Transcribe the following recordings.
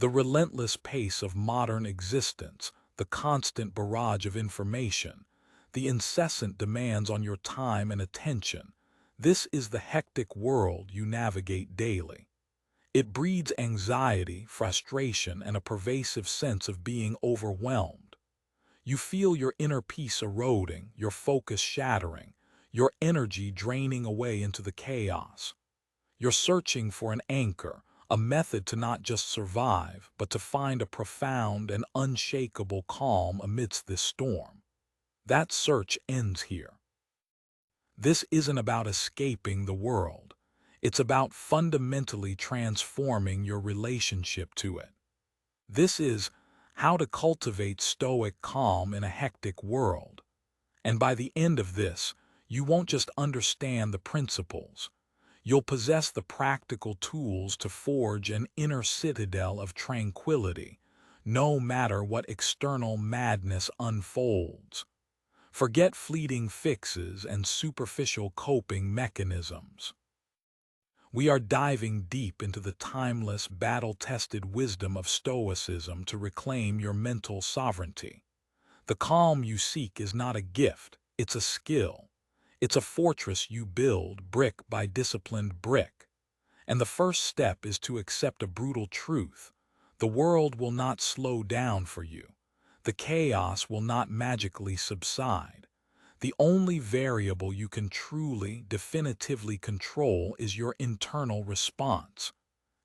The relentless pace of modern existence, the constant barrage of information, the incessant demands on your time and attention, this is the hectic world you navigate daily. It breeds anxiety, frustration, and a pervasive sense of being overwhelmed. You feel your inner peace eroding, your focus shattering, your energy draining away into the chaos. You're searching for an anchor, a method to not just survive, but to find a profound and unshakable calm amidst this storm. That search ends here. This isn't about escaping the world. It's about fundamentally transforming your relationship to it. This is how to cultivate stoic calm in a hectic world. And by the end of this, you won't just understand the principles. You'll possess the practical tools to forge an inner citadel of tranquility, no matter what external madness unfolds. Forget fleeting fixes and superficial coping mechanisms. We are diving deep into the timeless, battle-tested wisdom of Stoicism to reclaim your mental sovereignty. The calm you seek is not a gift, it's a skill. It's a fortress you build brick by disciplined brick. And the first step is to accept a brutal truth. The world will not slow down for you. The chaos will not magically subside. The only variable you can truly, definitively control is your internal response.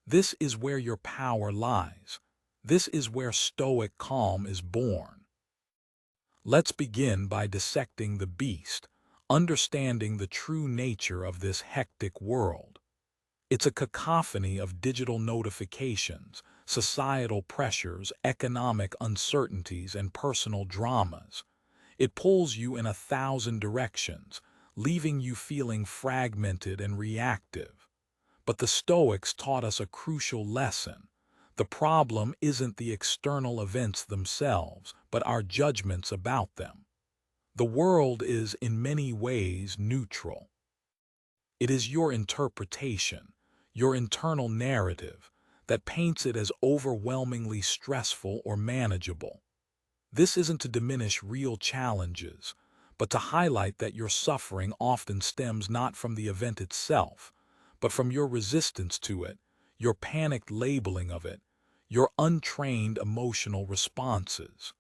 This is where your power lies. This is where stoic calm is born. Let's begin by dissecting the beast, understanding the true nature of this hectic world. It's a cacophony of digital notifications, societal pressures, economic uncertainties, and personal dramas. It pulls you in 1,000 directions, leaving you feeling fragmented and reactive. But the Stoics taught us a crucial lesson. The problem isn't the external events themselves, but our judgments about them. The world is, in many ways, neutral. It is your interpretation, your internal narrative, that paints it as overwhelmingly stressful or manageable. This isn't to diminish real challenges, but to highlight that your suffering often stems not from the event itself, but from your resistance to it, your panicked labeling of it, your untrained emotional responses.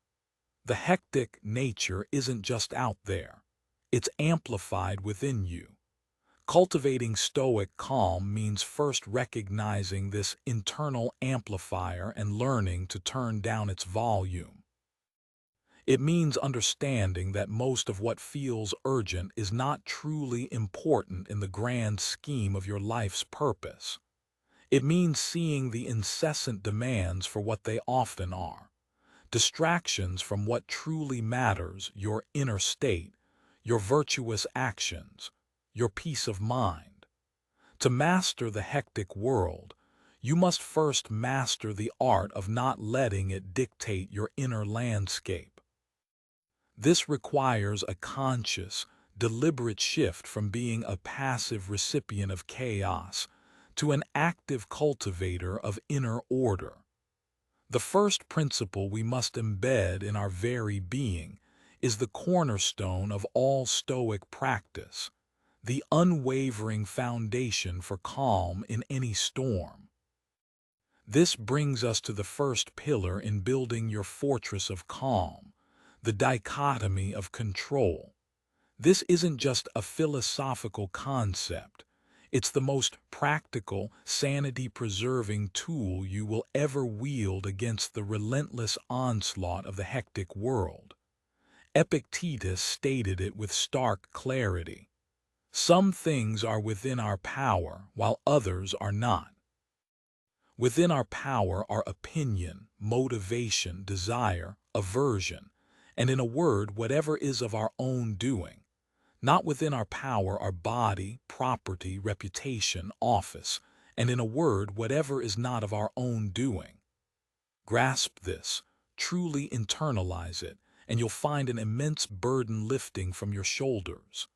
The hectic nature isn't just out there, it's amplified within you. Cultivating stoic calm means first recognizing this internal amplifier and learning to turn down its volume. It means understanding that most of what feels urgent is not truly important in the grand scheme of your life's purpose. It means seeing the incessant demands for what they often are. Distractions from what truly matters, your inner state, your virtuous actions, your peace of mind. To master the hectic world, you must first master the art of not letting it dictate your inner landscape. This requires a conscious, deliberate shift from being a passive recipient of chaos to an active cultivator of inner order. The first principle we must embed in our very being is the cornerstone of all Stoic practice, the unwavering foundation for calm in any storm. This brings us to the first pillar in building your fortress of calm, the dichotomy of control. This isn't just a philosophical concept. It's the most practical, sanity-preserving tool you will ever wield against the relentless onslaught of the hectic world. Epictetus stated it with stark clarity. Some things are within our power, while others are not. Within our power are opinion, motivation, desire, aversion, and in a word, whatever is of our own doing. Not within our power are body, property, reputation, office, and in a word, whatever is not of our own doing. Grasp this, truly internalize it, and you'll find an immense burden lifting from your shoulders.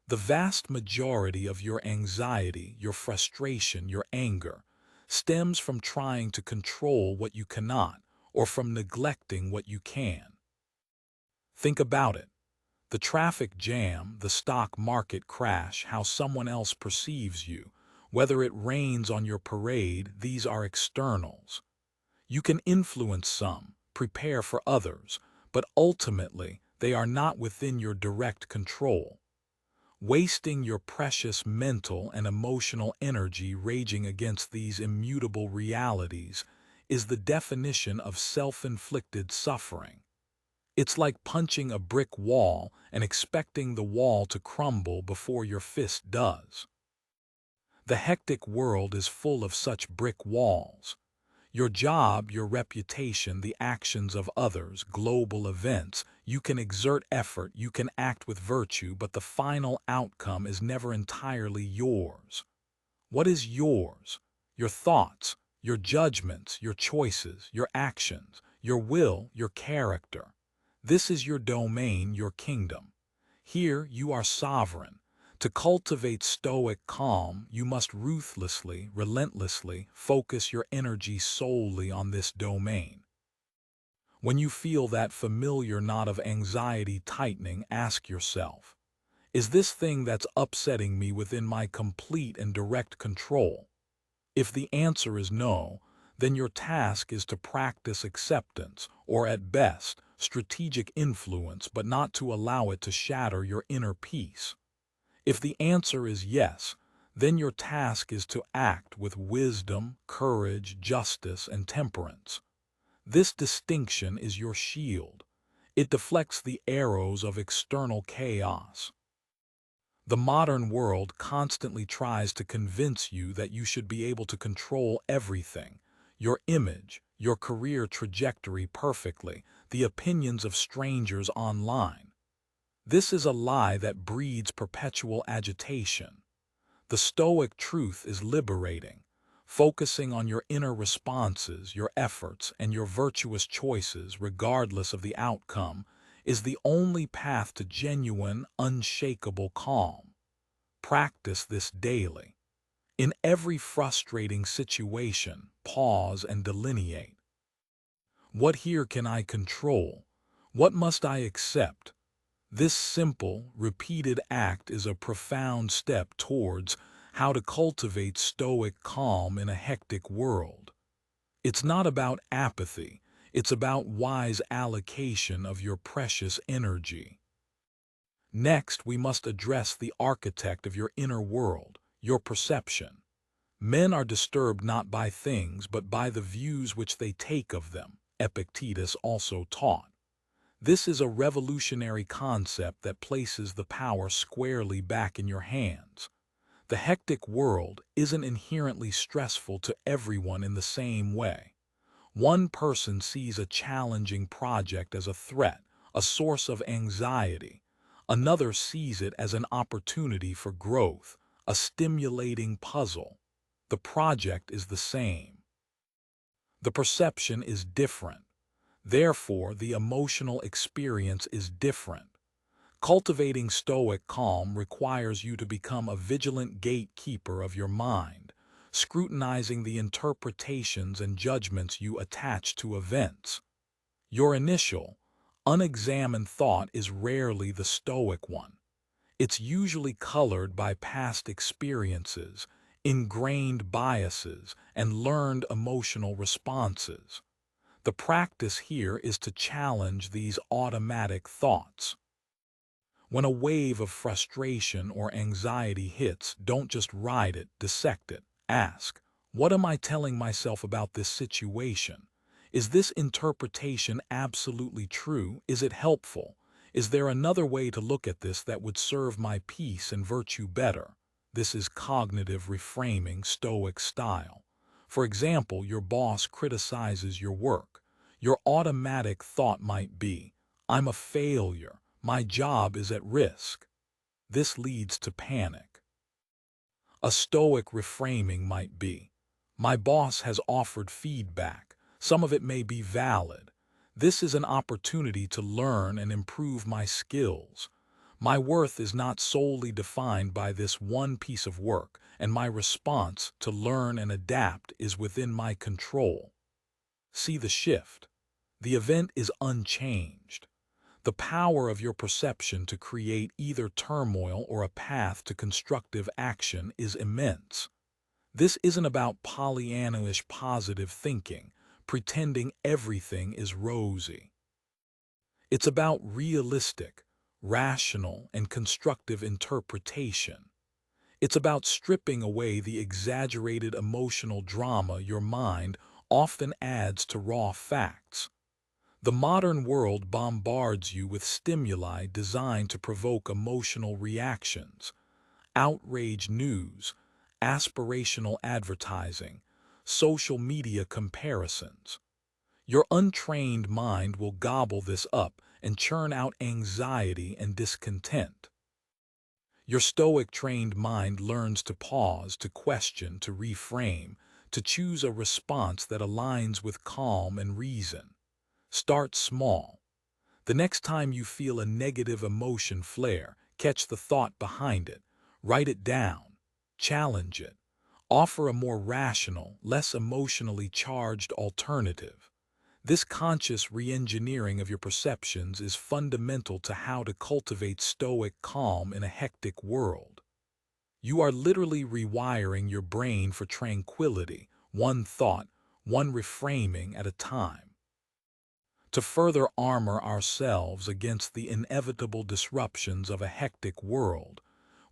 The vast majority of your anxiety, your frustration, your anger stems from trying to control what you cannot, or from neglecting what you can. Think about it. The traffic jam, the stock market crash, how someone else perceives you, whether it rains on your parade, these are externals. You can influence some, prepare for others, but ultimately they are not within your direct control. Wasting your precious mental and emotional energy raging against these immutable realities is the definition of self-inflicted suffering. It's like punching a brick wall and expecting the wall to crumble before your fist does. The hectic world is full of such brick walls. Your job, your reputation, the actions of others, global events, you can exert effort, you can act with virtue, but the final outcome is never entirely yours. What is yours? Your thoughts, your judgments, your choices, your actions, your will, your character. This is your domain, your kingdom. Here you are sovereign. To cultivate stoic calm, you must ruthlessly, relentlessly focus your energy solely on this domain. When you feel that familiar knot of anxiety tightening, ask yourself, is this thing that's upsetting me within my complete and direct control? If the answer is no, then your task is to practice acceptance, or at best, strategic influence, but not to allow it to shatter your inner peace. If the answer is yes, then your task is to act with wisdom, courage, justice, and temperance. This distinction is your shield. It deflects the arrows of external chaos. The modern world constantly tries to convince you that you should be able to control everything: your image, your career trajectory perfectly, the opinions of strangers online. This is a lie that breeds perpetual agitation. The Stoic truth is liberating. Focusing on your inner responses, your efforts, and your virtuous choices, regardless of the outcome, is the only path to genuine, unshakable calm. Practice this daily. In every frustrating situation, pause and delineate. What here can I control? What must I accept? This simple, repeated act is a profound step towards how to cultivate stoic calm in a hectic world. It's not about apathy, it's about wise allocation of your precious energy. Next, we must address the architect of your inner world, your perception. Men are disturbed not by things, but by the views which they take of them, Epictetus also taught. This is a revolutionary concept that places the power squarely back in your hands. The hectic world isn't inherently stressful to everyone in the same way. One person sees a challenging project as a threat, a source of anxiety. Another sees it as an opportunity for growth, a stimulating puzzle. The project is the same. The perception is different. Therefore, the emotional experience is different. Cultivating stoic calm requires you to become a vigilant gatekeeper of your mind, scrutinizing the interpretations and judgments you attach to events. Your initial, unexamined thought is rarely the stoic one. It's usually colored by past experiences, ingrained biases, and learned emotional responses. The practice here is to challenge these automatic thoughts. When a wave of frustration or anxiety hits, don't just ride it, dissect it. Ask, what am I telling myself about this situation? Is this interpretation absolutely true? Is it helpful? Is there another way to look at this that would serve my peace and virtue better? This is cognitive reframing, Stoic style. For example, your boss criticizes your work. Your automatic thought might be, I'm a failure. My job is at risk. This leads to panic. A stoic reframing might be, my boss has offered feedback. Some of it may be valid. This is an opportunity to learn and improve my skills. My worth is not solely defined by this one piece of work, and my response to learn and adapt is within my control. See the shift. The event is unchanged. The power of your perception to create either turmoil or a path to constructive action is immense. This isn't about Pollyanna-ish positive thinking, pretending everything is rosy. It's about realistic, rational, and constructive interpretation. It's about stripping away the exaggerated emotional drama your mind often adds to raw facts. The modern world bombards you with stimuli designed to provoke emotional reactions: outrage news, aspirational advertising, social media comparisons. Your untrained mind will gobble this up and churn out anxiety and discontent. Your Stoic-trained mind learns to pause, to question, to reframe, to choose a response that aligns with calm and reason. Start small. The next time you feel a negative emotion flare, catch the thought behind it, write it down, challenge it, offer a more rational, less emotionally charged alternative. This conscious re-engineering of your perceptions is fundamental to how to cultivate stoic calm in a hectic world. You are literally rewiring your brain for tranquility, one thought, one reframing at a time. To further armor ourselves against the inevitable disruptions of a hectic world,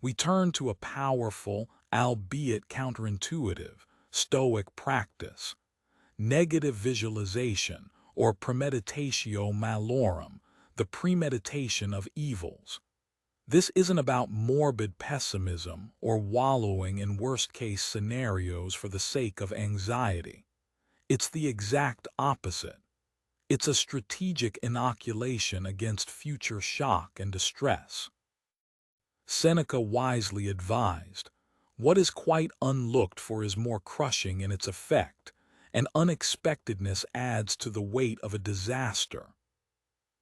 we turn to a powerful, albeit counterintuitive, Stoic practice: negative visualization, or premeditatio malorum, the premeditation of evils. This isn't about morbid pessimism or wallowing in worst-case scenarios for the sake of anxiety. It's the exact opposite. It's a strategic inoculation against future shock and distress. Seneca wisely advised, "What is quite unlooked for is more crushing in its effect, and unexpectedness adds to the weight of a disaster."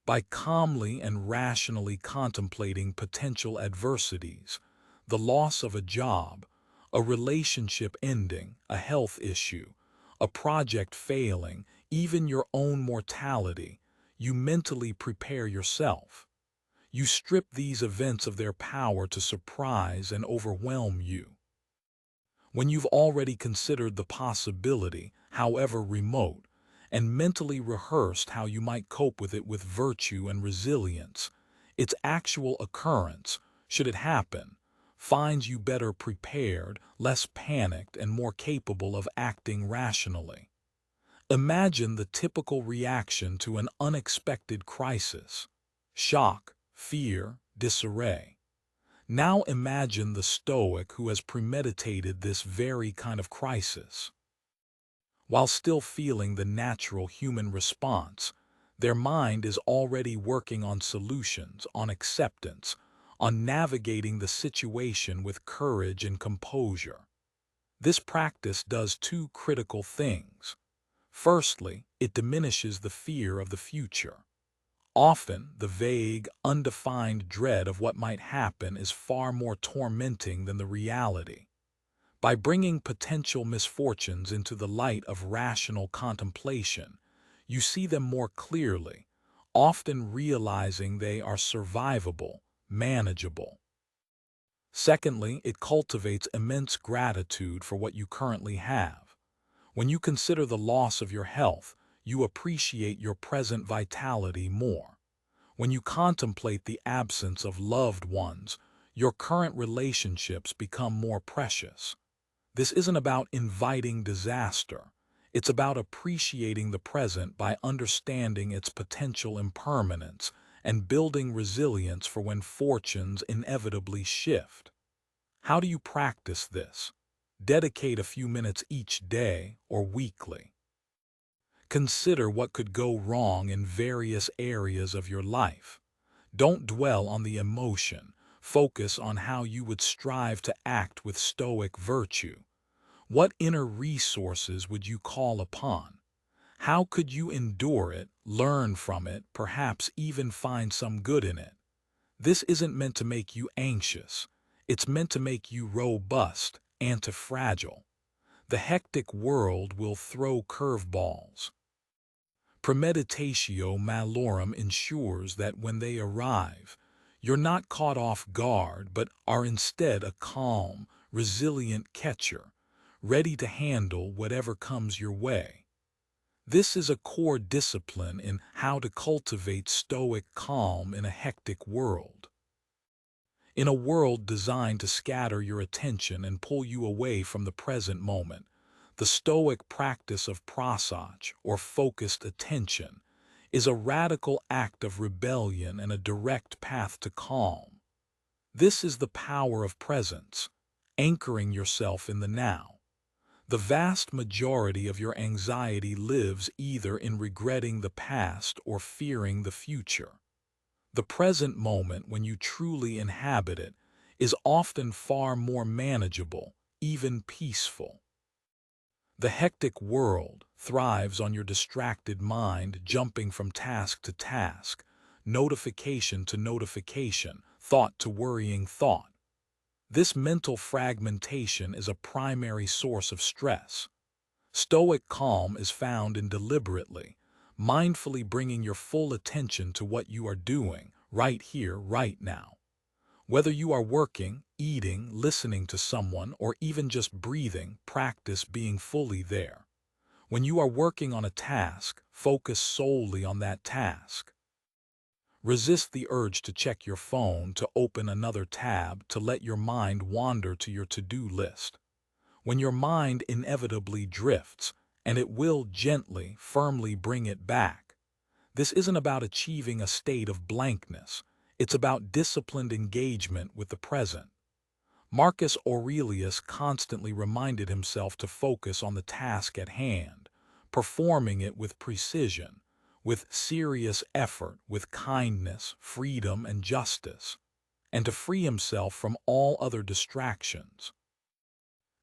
By calmly and rationally contemplating potential adversities, the loss of a job, a relationship ending, a health issue, a project failing, even your own mortality, you mentally prepare yourself. You strip these events of their power to surprise and overwhelm you. When you've already considered the possibility, however remote, and mentally rehearsed how you might cope with it with virtue and resilience, its actual occurrence, should it happen, finds you better prepared, less panicked, and more capable of acting rationally. Imagine the typical reaction to an unexpected crisis: shock, fear, disarray. Now imagine the Stoic who has premeditated this very kind of crisis. While still feeling the natural human response, their mind is already working on solutions, on acceptance, on navigating the situation with courage and composure. This practice does two critical things. Firstly, it diminishes the fear of the future. Often, the vague, undefined dread of what might happen is far more tormenting than the reality. By bringing potential misfortunes into the light of rational contemplation, you see them more clearly, often realizing they are survivable, manageable. Secondly, it cultivates immense gratitude for what you currently have. When you consider the loss of your health, you appreciate your present vitality more. When you contemplate the absence of loved ones, your current relationships become more precious. This isn't about inviting disaster. It's about appreciating the present by understanding its potential impermanence and building resilience for when fortunes inevitably shift. How do you practice this? Dedicate a few minutes each day or weekly. Consider what could go wrong in various areas of your life. Don't dwell on the emotion. Focus on how you would strive to act with stoic virtue. What inner resources would you call upon? How could you endure it, learn from it, perhaps even find some good in it? This isn't meant to make you anxious. It's meant to make you robust, anti-fragile. The hectic world will throw curveballs. Premeditatio malorum ensures that when they arrive, you're not caught off guard but are instead a calm, resilient catcher, ready to handle whatever comes your way. This is a core discipline in how to cultivate stoic calm in a hectic world. In a world designed to scatter your attention and pull you away from the present moment, the stoic practice of prosach, or focused attention, is a radical act of rebellion and a direct path to calm. This is the power of presence, anchoring yourself in the now. The vast majority of your anxiety lives either in regretting the past or fearing the future. The present moment, when you truly inhabit it, is often far more manageable, even peaceful. The hectic world thrives on your distracted mind jumping from task to task, notification to notification, thought to worrying thought. This mental fragmentation is a primary source of stress. Stoic calm is found in deliberately, mindfully bringing your full attention to what you are doing, right here, right now. Whether you are working, eating, listening to someone, or even just breathing, practice being fully there. When you are working on a task, focus solely on that task. Resist the urge to check your phone, to open another tab, to let your mind wander to your to-do list. When your mind inevitably drifts, and it will gently, firmly bring it back, this isn't about achieving a state of blankness. It's about disciplined engagement with the present. Marcus Aurelius constantly reminded himself to focus on the task at hand, performing it with precision, with serious effort, with kindness, freedom, and justice, and to free himself from all other distractions.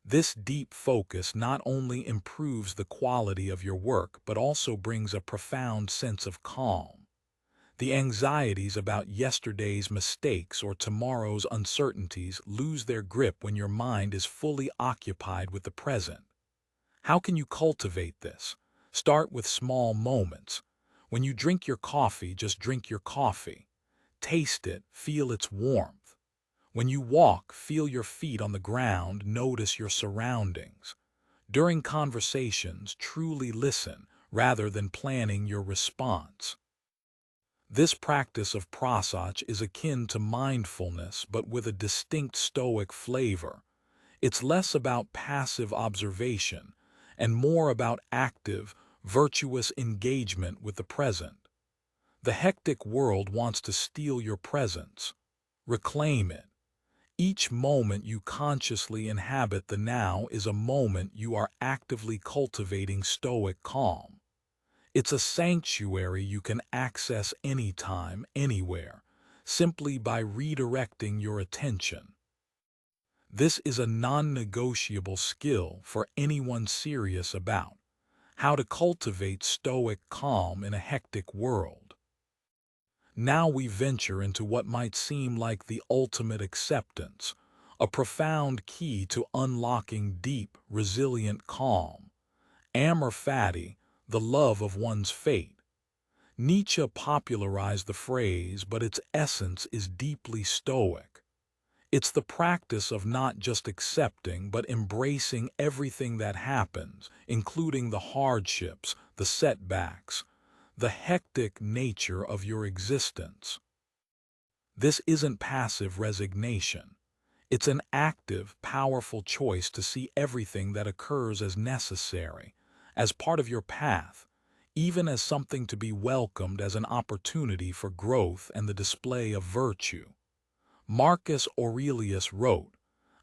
This deep focus not only improves the quality of your work but also brings a profound sense of calm. The anxieties about yesterday's mistakes or tomorrow's uncertainties lose their grip when your mind is fully occupied with the present. How can you cultivate this? Start with small moments. When you drink your coffee, just drink your coffee. Taste it, feel its warmth. When you walk, feel your feet on the ground, notice your surroundings. During conversations, truly listen rather than planning your response. This practice of prosach is akin to mindfulness but with a distinct stoic flavor. It's less about passive observation and more about active, virtuous engagement with the present. The hectic world wants to steal your presence. Reclaim it. Each moment you consciously inhabit the now is a moment you are actively cultivating stoic calm. It's a sanctuary you can access anytime, anywhere, simply by redirecting your attention. This is a non-negotiable skill for anyone serious about how to cultivate stoic calm in a hectic world. Now we venture into what might seem like the ultimate acceptance, a profound key to unlocking deep, resilient calm. Amor fati, the love of one's fate. Nietzsche popularized the phrase, but its essence is deeply stoic. It's the practice of not just accepting, but embracing everything that happens, including the hardships, the setbacks, the hectic nature of your existence. This isn't passive resignation. It's an active, powerful choice to see everything that occurs as necessary, as part of your path, even as something to be welcomed as an opportunity for growth and the display of virtue. Marcus Aurelius wrote,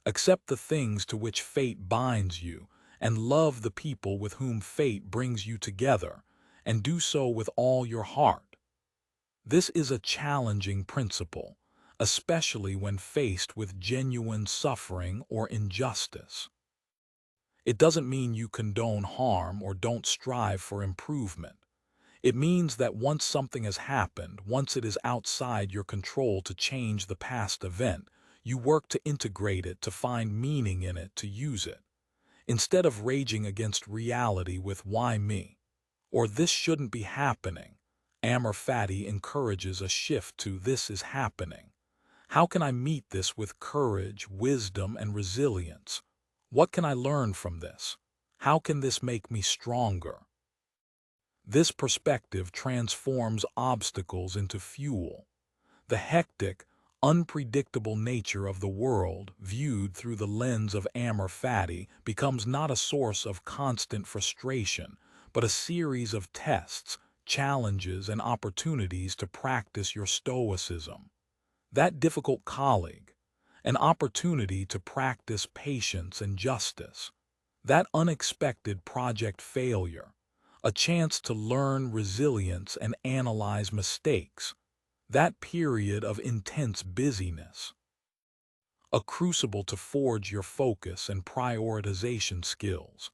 "Accept the things to which fate binds you, and love the people with whom fate brings you together, and do so with all your heart." This is a challenging principle, especially when faced with genuine suffering or injustice. It doesn't mean you condone harm or don't strive for improvement. It means that once something has happened, once it is outside your control to change the past event, you work to integrate it, to find meaning in it, to use it. Instead of raging against reality with "why me?" or "this shouldn't be happening," Amor Fati encourages a shift to "this is happening. How can I meet this with courage, wisdom, and resilience? What can I learn from this? How can this make me stronger?" This perspective transforms obstacles into fuel. The hectic, unpredictable nature of the world, viewed through the lens of Amor Fati, becomes not a source of constant frustration, but a series of tests, challenges, and opportunities to practice your stoicism. That difficult colleague, an opportunity to practice patience and justice. That unexpected project failure, a chance to learn resilience and analyze mistakes. That period of intense busyness, a crucible to forge your focus and prioritization skills.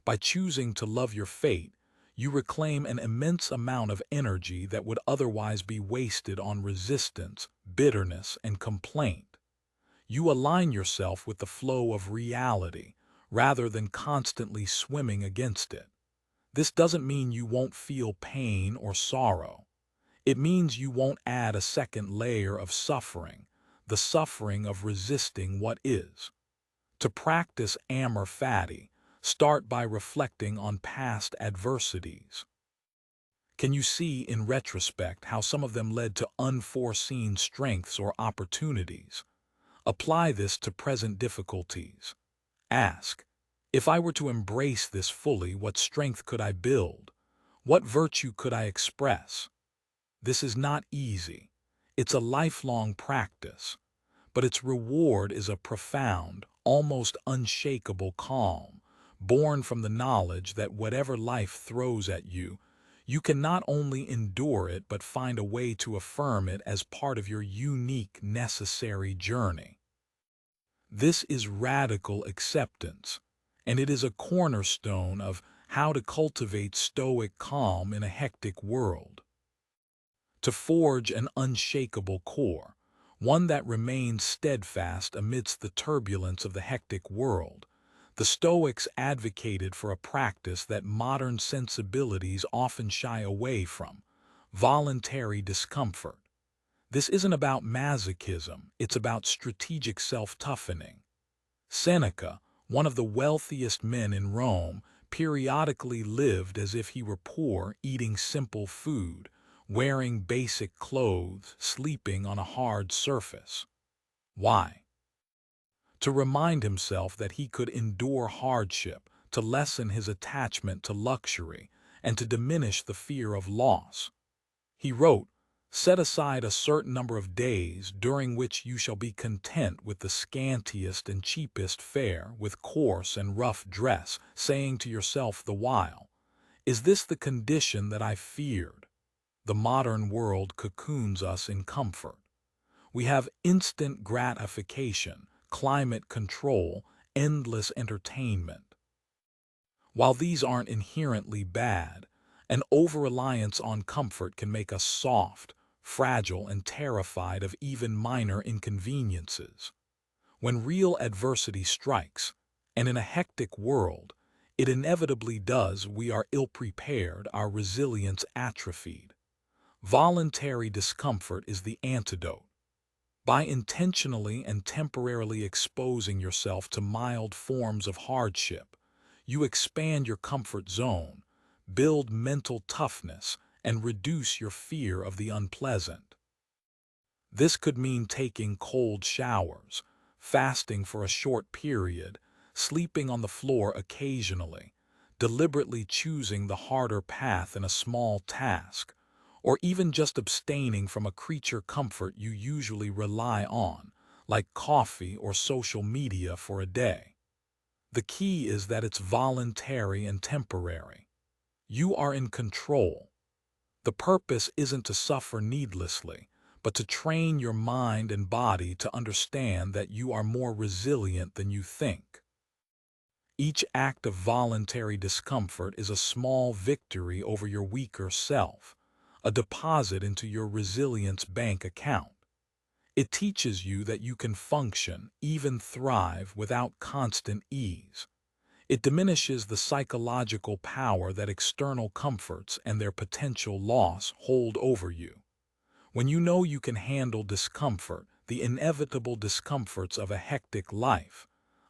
By choosing to love your fate, you reclaim an immense amount of energy that would otherwise be wasted on resistance, bitterness, and complaint. You align yourself with the flow of reality rather than constantly swimming against it. This doesn't mean you won't feel pain or sorrow. It means you won't add a second layer of suffering, the suffering of resisting what is. To practice Amor Fati, start by reflecting on past adversities. Can you see in retrospect how some of them led to unforeseen strengths or opportunities? Apply this to present difficulties. Ask, if I were to embrace this fully, what strength could I build? What virtue could I express? This is not easy. It's a lifelong practice, but its reward is a profound, almost unshakable calm, born from the knowledge that whatever life throws at you, you can not only endure it but find a way to affirm it as part of your unique, necessary journey. This is radical acceptance, and it is a cornerstone of how to cultivate stoic calm in a hectic world. To forge an unshakable core, one that remains steadfast amidst the turbulence of the hectic world, the Stoics advocated for a practice that modern sensibilities often shy away from: voluntary discomfort. This isn't about masochism, it's about strategic self-toughening. Seneca, one of the wealthiest men in Rome, periodically lived as if he were poor, eating simple food, wearing basic clothes, sleeping on a hard surface. Why? To remind himself that he could endure hardship, to lessen his attachment to luxury, and to diminish the fear of loss. He wrote, "Set aside a certain number of days during which you shall be content with the scantiest and cheapest fare, with coarse and rough dress, saying to yourself the while, 'Is this the condition that I feared?'" The modern world cocoons us in comfort. We have instant gratification, climate control, endless entertainment. While these aren't inherently bad, an over-reliance on comfort can make us soft, fragile, and terrified of even minor inconveniences. When real adversity strikes, and in a hectic world, it inevitably does, we are ill-prepared, our resilience atrophied. Voluntary discomfort is the antidote. By intentionally and temporarily exposing yourself to mild forms of hardship, you expand your comfort zone, build mental toughness, and reduce your fear of the unpleasant. This could mean taking cold showers, fasting for a short period, sleeping on the floor occasionally, deliberately choosing the harder path in a small task, or even just abstaining from a creature comfort you usually rely on, like coffee or social media, for a day. The key is that it's voluntary and temporary. You are in control. The purpose isn't to suffer needlessly, but to train your mind and body to understand that you are more resilient than you think. Each act of voluntary discomfort is a small victory over your weaker self, a deposit into your resilience bank account. It teaches you that you can function, even thrive, without constant ease. It diminishes the psychological power that external comforts and their potential loss hold over you. When you know you can handle discomfort, the inevitable discomforts of a hectic life,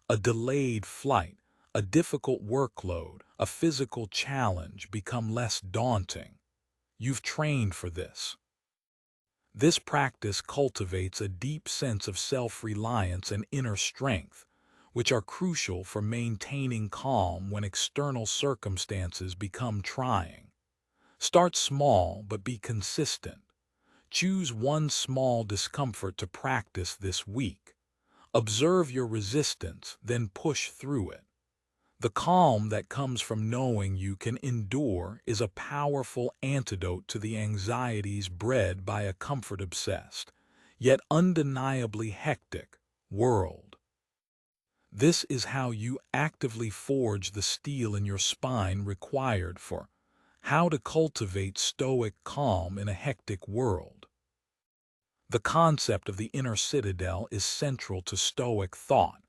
a delayed flight, a difficult workload, a physical challenge become less daunting. You've trained for this. This practice cultivates a deep sense of self-reliance and inner strength, which are crucial for maintaining calm when external circumstances become trying. Start small but be consistent. Choose one small discomfort to practice this week. Observe your resistance, then push through it. The calm that comes from knowing you can endure is a powerful antidote to the anxieties bred by a comfort-obsessed, yet undeniably hectic, world. This is how you actively forge the steel in your spine required for how to cultivate stoic calm in a hectic world. The concept of the inner citadel is central to Stoic thought,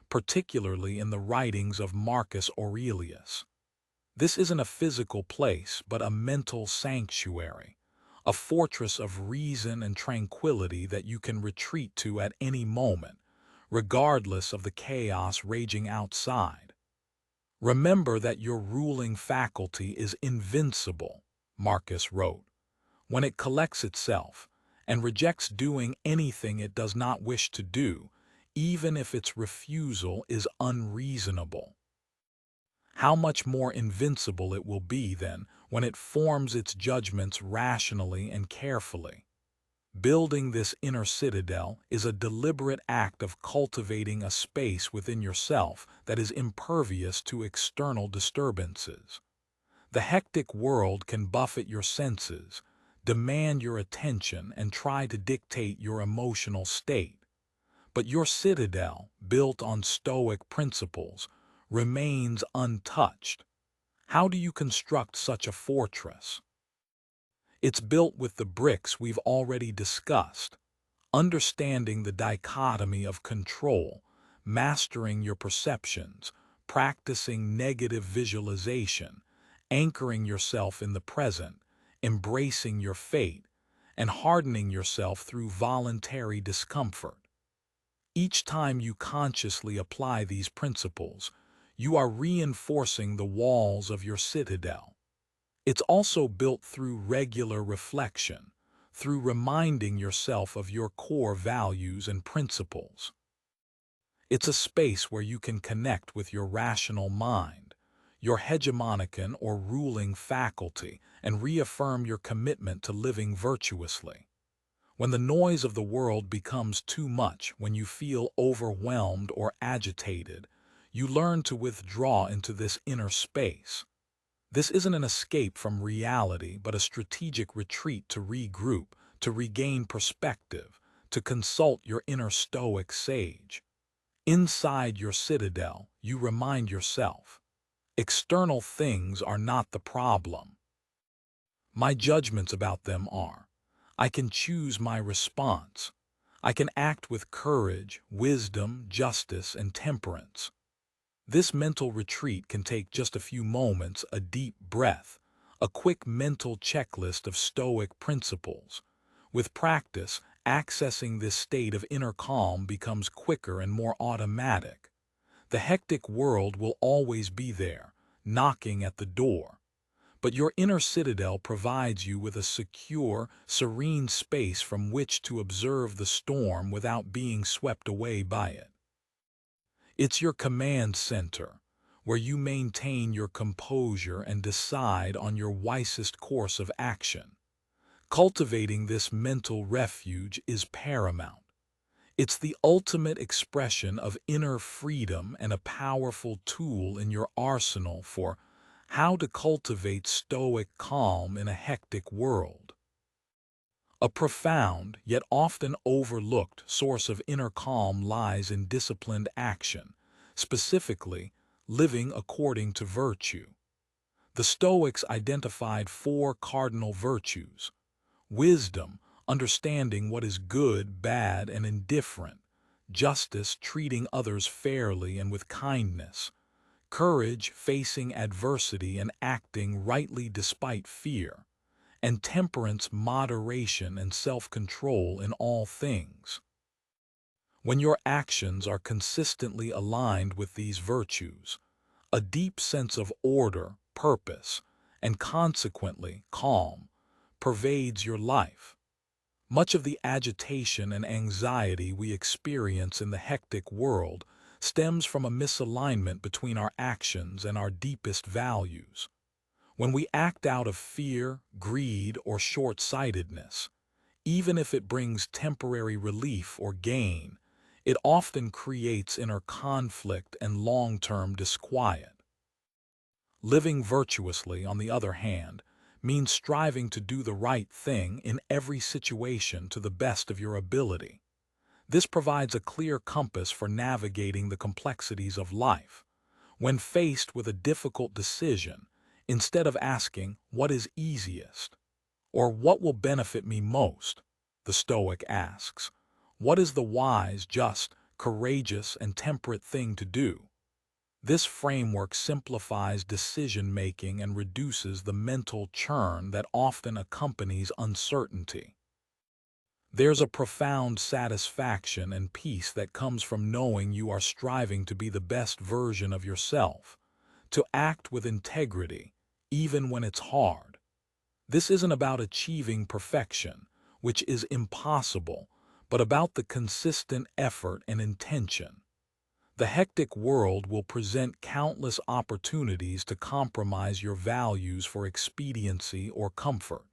particularly in the writings of Marcus Aurelius. This isn't a physical place, but a mental sanctuary, a fortress of reason and tranquility that you can retreat to at any moment, regardless of the chaos raging outside. Remember that your ruling faculty is invincible, Marcus wrote, when it collects itself and rejects doing anything it does not wish to do, even if its refusal is unreasonable. How much more invincible it will be, then, when it forms its judgments rationally and carefully. Building this inner citadel is a deliberate act of cultivating a space within yourself that is impervious to external disturbances. The hectic world can buffet your senses, demand your attention, and try to dictate your emotional state. But your citadel, built on Stoic principles, remains untouched. How do you construct such a fortress? It's built with the bricks we've already discussed: understanding the dichotomy of control, mastering your perceptions, practicing negative visualization, anchoring yourself in the present, embracing your fate, and hardening yourself through voluntary discomfort. Each time you consciously apply these principles, you are reinforcing the walls of your citadel. It's also built through regular reflection, through reminding yourself of your core values and principles. It's a space where you can connect with your rational mind, your hegemonican or ruling faculty, and reaffirm your commitment to living virtuously. When the noise of the world becomes too much, when you feel overwhelmed or agitated, you learn to withdraw into this inner space. This isn't an escape from reality, but a strategic retreat to regroup, to regain perspective, to consult your inner Stoic sage. Inside your citadel, you remind yourself, external things are not the problem. My judgments about them are. I can choose my response. I can act with courage, wisdom, justice, and temperance. This mental retreat can take just a few moments, a deep breath, a quick mental checklist of Stoic principles. With practice, accessing this state of inner calm becomes quicker and more automatic. The hectic world will always be there, knocking at the door. But your inner citadel provides you with a secure, serene space from which to observe the storm without being swept away by it. It's your command center, where you maintain your composure and decide on your wisest course of action. Cultivating this mental refuge is paramount. It's the ultimate expression of inner freedom and a powerful tool in your arsenal for how to cultivate stoic calm in a hectic world. A profound, yet often overlooked, source of inner calm lies in disciplined action, specifically living according to virtue. The Stoics identified four cardinal virtues: wisdom, understanding what is good, bad, and indifferent; justice, treating others fairly and with kindness; courage, facing adversity and acting rightly despite fear; and temperance, moderation and self-control in all things. When your actions are consistently aligned with these virtues, a deep sense of order, purpose, and consequently calm pervades your life. Much of the agitation and anxiety we experience in the hectic world stems from a misalignment between our actions and our deepest values. When we act out of fear, greed, or short-sightedness, even if it brings temporary relief or gain, it often creates inner conflict and long-term disquiet. Living virtuously, on the other hand, means striving to do the right thing in every situation to the best of your ability. This provides a clear compass for navigating the complexities of life. When faced with a difficult decision, instead of asking, "What is easiest?" or "What will benefit me most?" the Stoic asks, "What is the wise, just, courageous, and temperate thing to do?" This framework simplifies decision-making and reduces the mental churn that often accompanies uncertainty. There's a profound satisfaction and peace that comes from knowing you are striving to be the best version of yourself, to act with integrity, even when it's hard. This isn't about achieving perfection, which is impossible, but about the consistent effort and intention. The hectic world will present countless opportunities to compromise your values for expediency or comfort.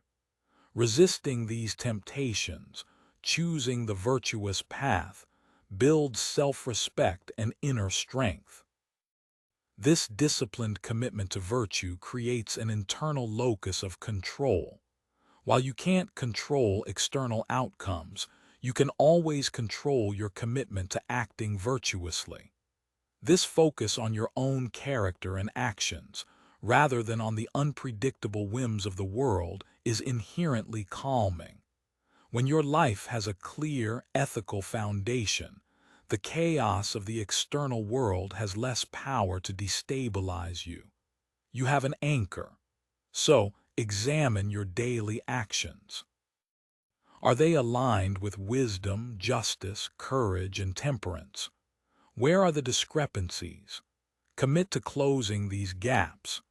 Resisting these temptations, choosing the virtuous path, builds self-respect and inner strength. This disciplined commitment to virtue creates an internal locus of control. While you can't control external outcomes, you can always control your commitment to acting virtuously. This focus on your own character and actions, rather than on the unpredictable whims of the world, is inherently calming. When your life has a clear, ethical foundation, the chaos of the external world has less power to destabilize you. You have an anchor. So, examine your daily actions. Are they aligned with wisdom, justice, courage, and temperance? Where are the discrepancies? Commit to closing these gaps.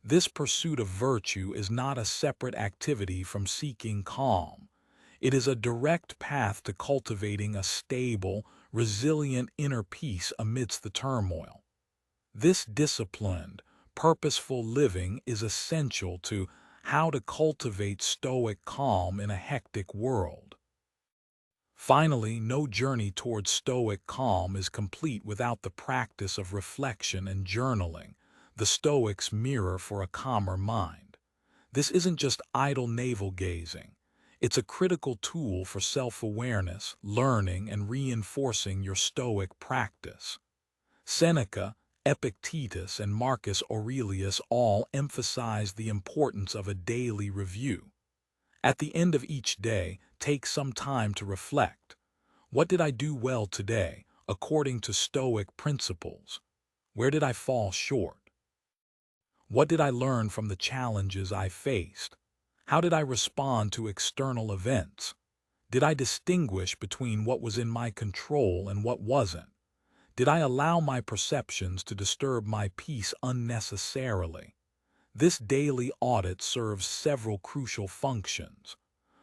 This pursuit of virtue is not a separate activity from seeking calm. It is a direct path to cultivating a stable, resilient inner peace amidst the turmoil. This disciplined, purposeful living is essential to how to cultivate stoic calm in a hectic world. Finally, no journey towards stoic calm is complete without the practice of reflection and journaling, the Stoics' mirror for a calmer mind. This isn't just idle navel-gazing. It's a critical tool for self-awareness, learning, and reinforcing your stoic practice. Seneca, Epictetus, and Marcus Aurelius all emphasize the importance of a daily review. At the end of each day, take some time to reflect. What did I do well today, according to Stoic principles? Where did I fall short? What did I learn from the challenges I faced? How did I respond to external events? Did I distinguish between what was in my control and what wasn't? Did I allow my perceptions to disturb my peace unnecessarily? This daily audit serves several crucial functions.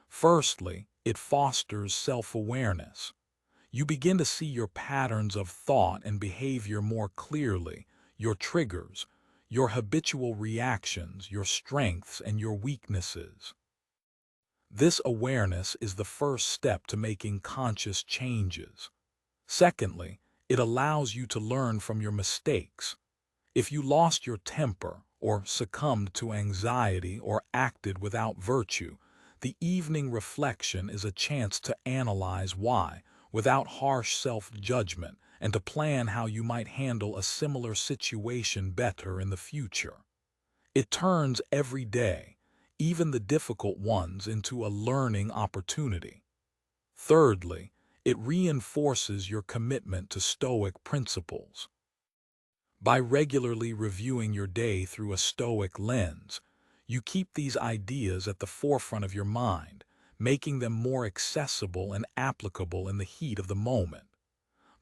Firstly, it fosters self-awareness. You begin to see your patterns of thought and behavior more clearly, your triggers, your habitual reactions, your strengths, and your weaknesses. This awareness is the first step to making conscious changes. Secondly, it allows you to learn from your mistakes. If you lost your temper, or succumbed to anxiety, or acted without virtue, the evening reflection is a chance to analyze why, without harsh self-judgment, and to plan how you might handle a similar situation better in the future. It turns every day, even the difficult ones, into a learning opportunity. Thirdly, it reinforces your commitment to Stoic principles. By regularly reviewing your day through a Stoic lens, you keep these ideas at the forefront of your mind, making them more accessible and applicable in the heat of the moment.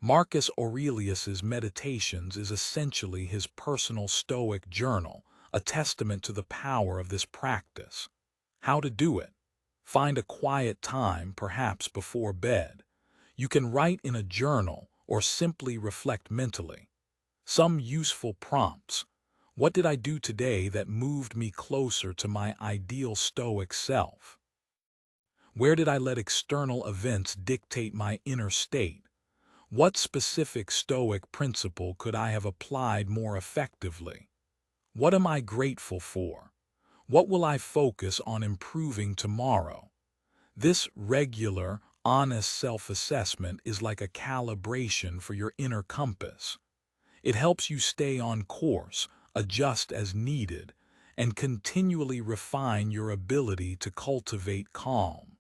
Marcus Aurelius's Meditations is essentially his personal Stoic journal, a testament to the power of this practice. How to do it? Find a quiet time, perhaps before bed. You can write in a journal or simply reflect mentally. Some useful prompts. What did I do today that moved me closer to my ideal Stoic self? Where did I let external events dictate my inner state? What specific Stoic principle could I have applied more effectively? What am I grateful for? What will I focus on improving tomorrow? This regular, honest self-assessment is like a calibration for your inner compass. It helps you stay on course, adjust as needed, and continually refine your ability to cultivate calm.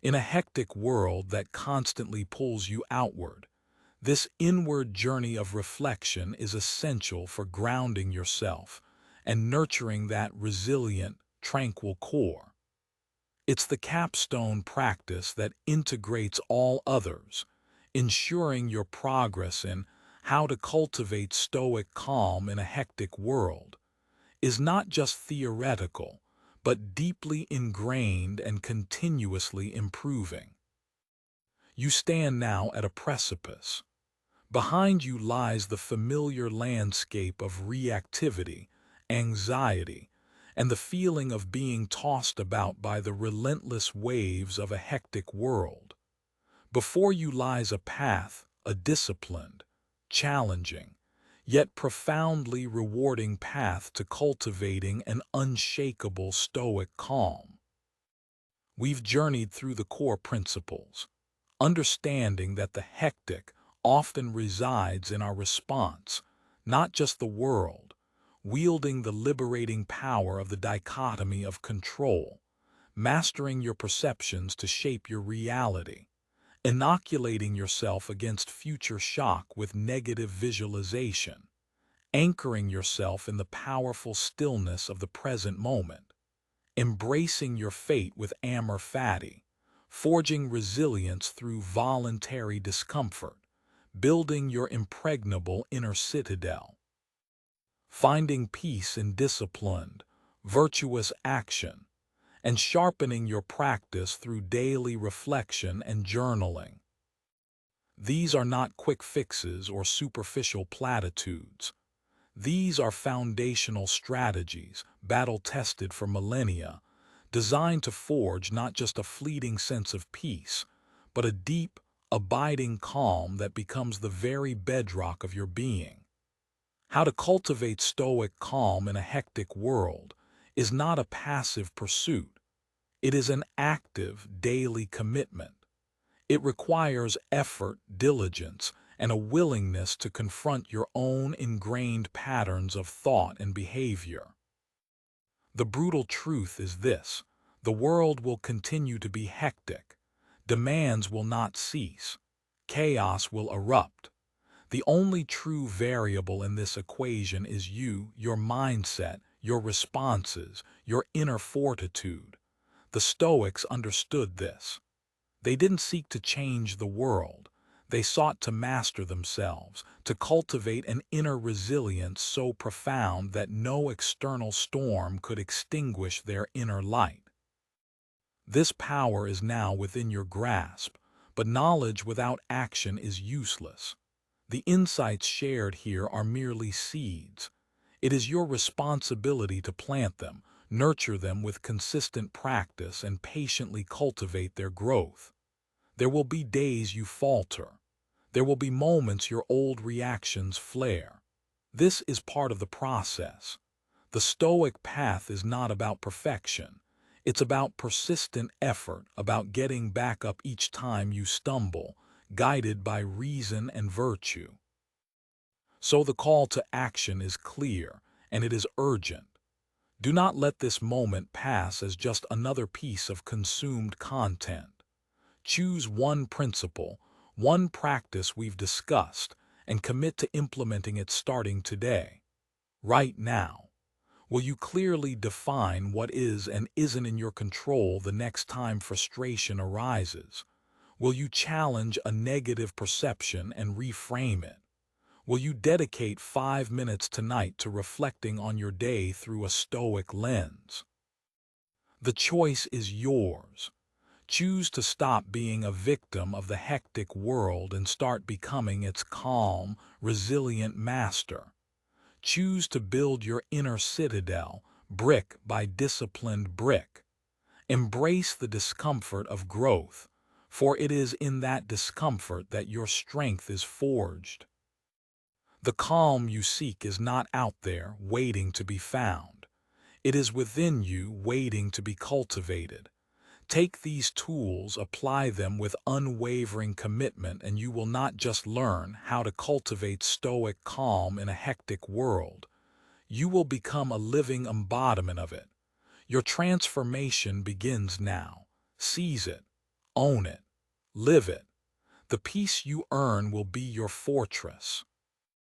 In a hectic world that constantly pulls you outward, this inward journey of reflection is essential for grounding yourself and nurturing that resilient, tranquil core. It's the capstone practice that integrates all others, ensuring your progress in how to cultivate Stoic calm in a hectic world is not just theoretical, but deeply ingrained and continuously improving. You stand now at a precipice. Behind you lies the familiar landscape of reactivity, anxiety, and the feeling of being tossed about by the relentless waves of a hectic world. Before you lies a path, a disciplined, challenging, yet profoundly rewarding path to cultivating an unshakable Stoic calm. We've journeyed through the core principles, understanding that the hectic often resides in our response, not just the world, wielding the liberating power of the dichotomy of control, mastering your perceptions to shape your reality, inoculating yourself against future shock with negative visualization, anchoring yourself in the powerful stillness of the present moment, embracing your fate with amor fati, forging resilience through voluntary discomfort, building your impregnable inner citadel, finding peace in disciplined, virtuous action, and sharpening your practice through daily reflection and journaling. These are not quick fixes or superficial platitudes. These are foundational strategies, battle-tested for millennia, designed to forge not just a fleeting sense of peace, but a deep, abiding calm that becomes the very bedrock of your being. How to cultivate Stoic calm in a hectic world is not a passive pursuit. It is an active, daily commitment. It requires effort, diligence, and a willingness to confront your own ingrained patterns of thought and behavior. The brutal truth is this: the world will continue to be hectic. Demands will not cease. Chaos will erupt. The only true variable in this equation is you, your mindset, your responses, your inner fortitude. The Stoics understood this. They didn't seek to change the world. They sought to master themselves, to cultivate an inner resilience so profound that no external storm could extinguish their inner light. This power is now within your grasp, but knowledge without action is useless. The insights shared here are merely seeds. It is your responsibility to plant them, nurture them with consistent practice, and patiently cultivate their growth. There will be days you falter. There will be moments your old reactions flare. This is part of the process. The Stoic path is not about perfection. It's about persistent effort, about getting back up each time you stumble, guided by reason and virtue. So the call to action is clear, and it is urgent. Do not let this moment pass as just another piece of consumed content. Choose one principle, one practice we've discussed, and commit to implementing it starting today, right now. Will you clearly define what is and isn't in your control the next time frustration arises? Will you challenge a negative perception and reframe it? Will you dedicate 5 minutes tonight to reflecting on your day through a stoic lens? The choice is yours. Choose to stop being a victim of the hectic world and start becoming its calm, resilient master. Choose to build your inner citadel, brick by disciplined brick. Embrace the discomfort of growth, for it is in that discomfort that your strength is forged. The calm you seek is not out there waiting to be found. It is within you waiting to be cultivated. Take these tools, apply them with unwavering commitment, and you will not just learn how to cultivate stoic calm in a hectic world. You will become a living embodiment of it. Your transformation begins now. Seize it, own it, live it. The peace you earn will be your fortress.